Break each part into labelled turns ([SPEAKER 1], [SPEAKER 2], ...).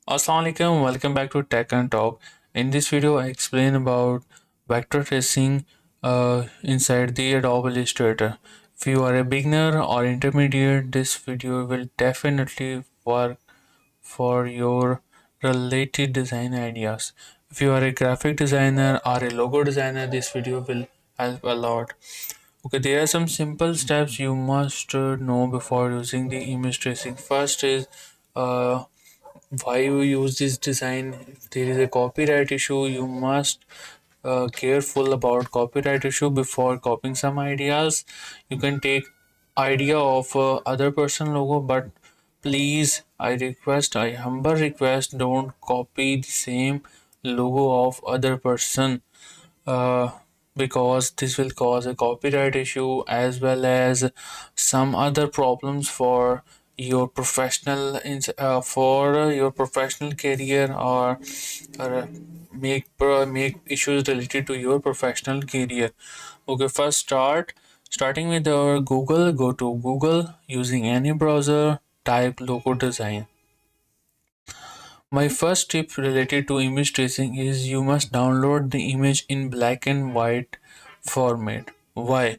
[SPEAKER 1] Assalamualaikum, welcome back to Tech and Talk. In this video, I explain about vector tracing inside the Adobe Illustrator. If you are a beginner or intermediate, this video will definitely work for your related design ideas. If you are a graphic designer or a logo designer, this video will help a lot. Okay, there are some simple steps you must know before using the image tracing. First is uh, why you use this design. If there is a copyright issue, you must careful about copyright issue before copying some ideas. You can take idea of other person logo, but please, I humble request, don't copy the same logo of other person, uh, because this will cause a copyright issue as well as some other problems for your your professional career, or make issues related to your professional career. Okay, first starting with our Google. Go to Google using any browser, type logo design. My first tip related to image tracing is you must download the image in black and white format. Why?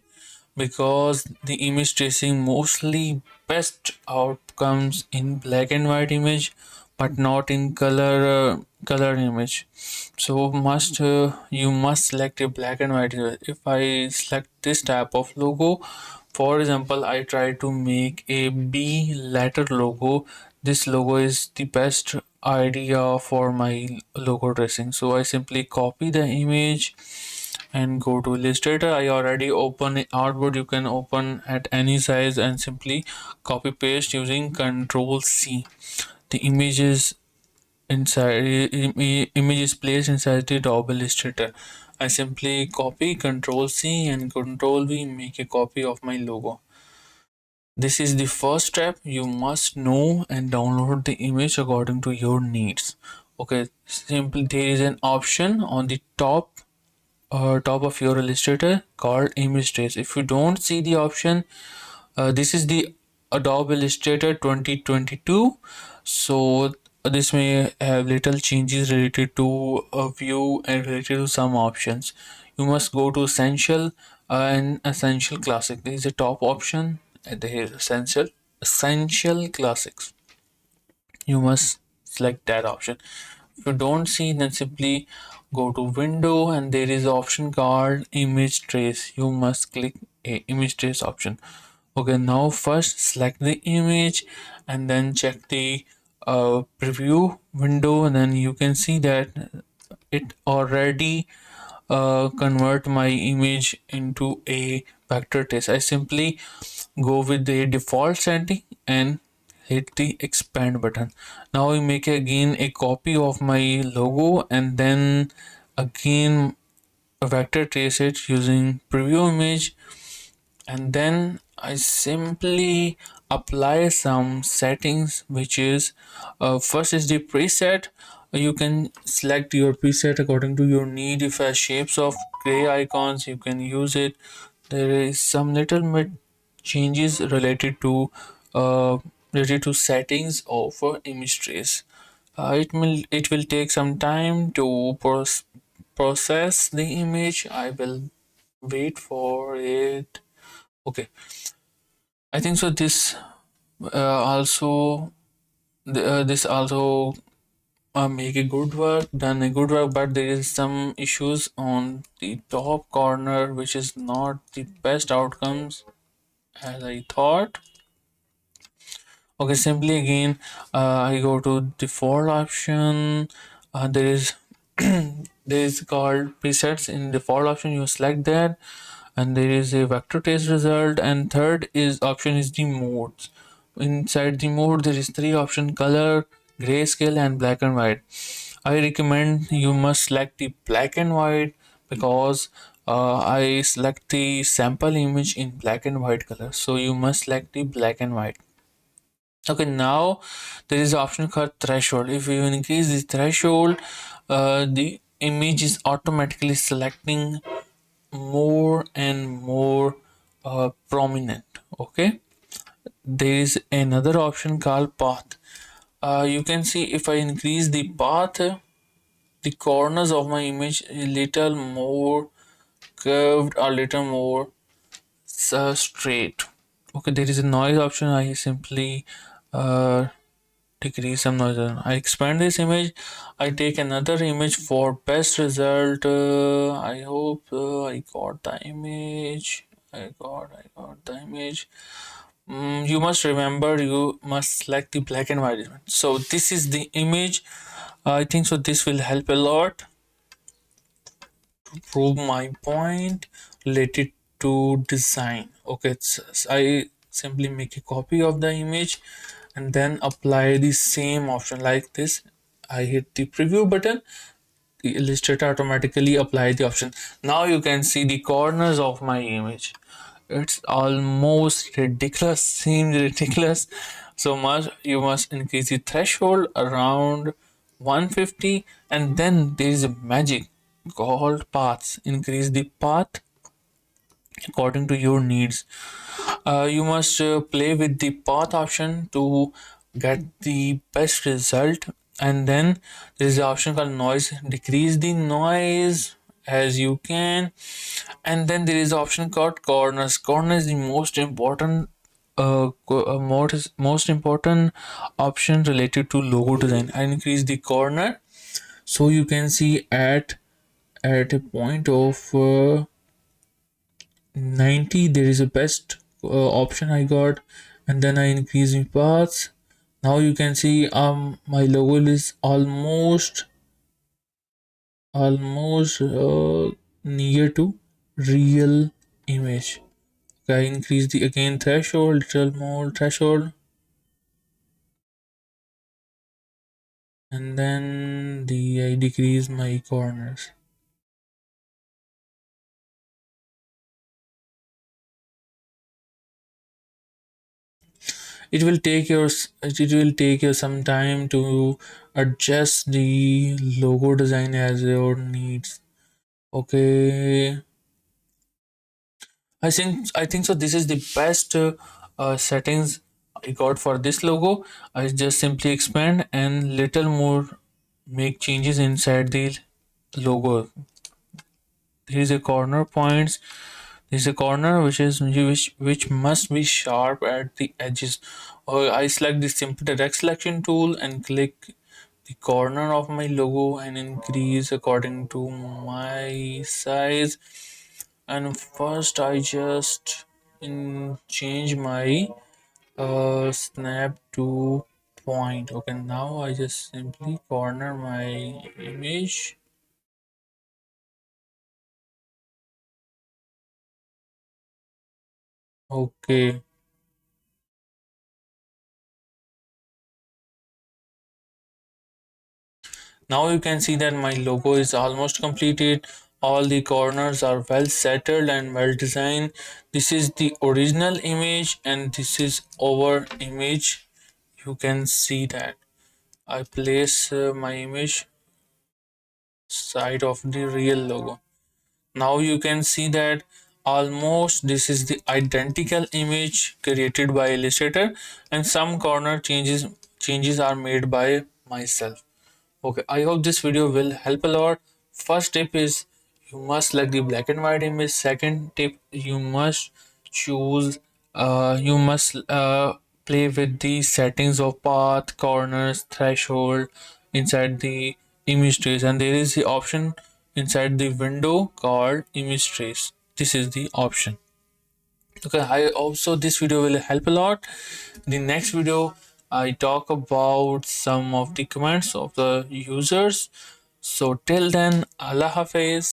[SPEAKER 1] Because the image tracing mostly best outcomes in black and white image, but not in color image. So you must select a black and white image. If I select this type of logo, for example, I try to make a B letter logo. This logo is the best idea for my logo tracing. So I simply copy the image and go to Illustrator. I already open artboard. You can open at any size and simply copy paste using Control C. The image is placed inside the Adobe Illustrator. I simply copy Control C and Control V, make a copy of my logo. This is the first step. You must know and download the image according to your needs. Okay, simply there is an option on the top of your Illustrator called image trace. If you don't see the option, this is the Adobe Illustrator 2022. So this may have little changes related to a view and related to some options. You must go to Essential and Essential Classic. There is a top option and there is Essential Classics. You must select that option. If you don't see, then simply go to Window and there is an option called Image Trace. You must click a Image Trace option. Okay, now first select the image and then check the preview window, and then you can see that it already convert my image into a vector test. I simply go with the default setting and hit the expand button. Now I make again a copy of my logo and then again vector trace it using preview image, and then I simply apply some settings, which is first is the preset. You can select your preset according to your need. If has shapes of gray icons, you can use it. There is some little bit changes uh, related to settings of image trace. It will take some time to process the image. I will wait for it. Okay, I think so. This also make a good work, done a good work, but there is some issues on the top corner, which is not the best outcomes as I thought. Okay, simply again, I go to default option. There is there is called presets in default option. You select that, and there is a vector trace result. And third is option is the modes. Inside the mode, there is three option: color, grayscale, and black and white. I recommend you must select the black and white because I select the sample image in black and white color. So you must select the black and white. Okay, now there is an option called threshold. If you increase the threshold, the image is automatically selecting more and more prominent. Okay, there is another option called path. You can see if I increase the path, the corners of my image a little more curved, a little more straight. Okay, there is a noise option. I simply uh, decrease some noise. I expand this image. I take another image for best result. I hope I got the image. I got the image. You must remember, you must select the black and white image. So this is the image. I think so this will help a lot to prove my point related to design. Okay, I simply make a copy of the image and then apply the same option like this. I hit the preview button, the Illustrator automatically apply the option. Now you can see the corners of my image. It's almost ridiculous, seems ridiculous. So much you must increase the threshold around 150, and then there is a magic called paths. Increase the path according to your needs. You must play with the path option to get the best result, and then there is the option called noise. Decrease the noise as you can, and then there is the option called corners. Corner is the most important most important option related to logo design. I increase the corner so you can see at a point of 90 there is a best option I got, and then I increase the paths. Now you can see my logo is almost near to real image. I increase the again threshold, little more threshold, and then the I decrease my corners. It will take you some time to adjust the logo design as your needs. Okay, I think so. This is the best settings I got for this logo. I just simply expand and little more make changes inside the logo. There is a corner points. There is a corner which must be sharp at the edges. I select the simple direct selection tool and click the corner of my logo and increase according to my size. And first I just change my snap to point. Okay, now I just simply corner my image. Okay, now you can see that my logo is almost completed. All the corners are well settled and well designed. This is the original image and this is our image. You can see that I place my image side of the real logo. Now you can see that almost this is the identical image created by Illustrator, and some corner changes are made by myself. Okay, I hope this video will help a lot. First tip is you must select the black and white image. Second tip, you must choose you must play with the settings of path, corners, threshold inside the image trace, and there is the option inside the window called image trace. This is the option. Okay, I also this video will help a lot. The next video I talk about some of the comments of the users. So till then, Allah Hafiz.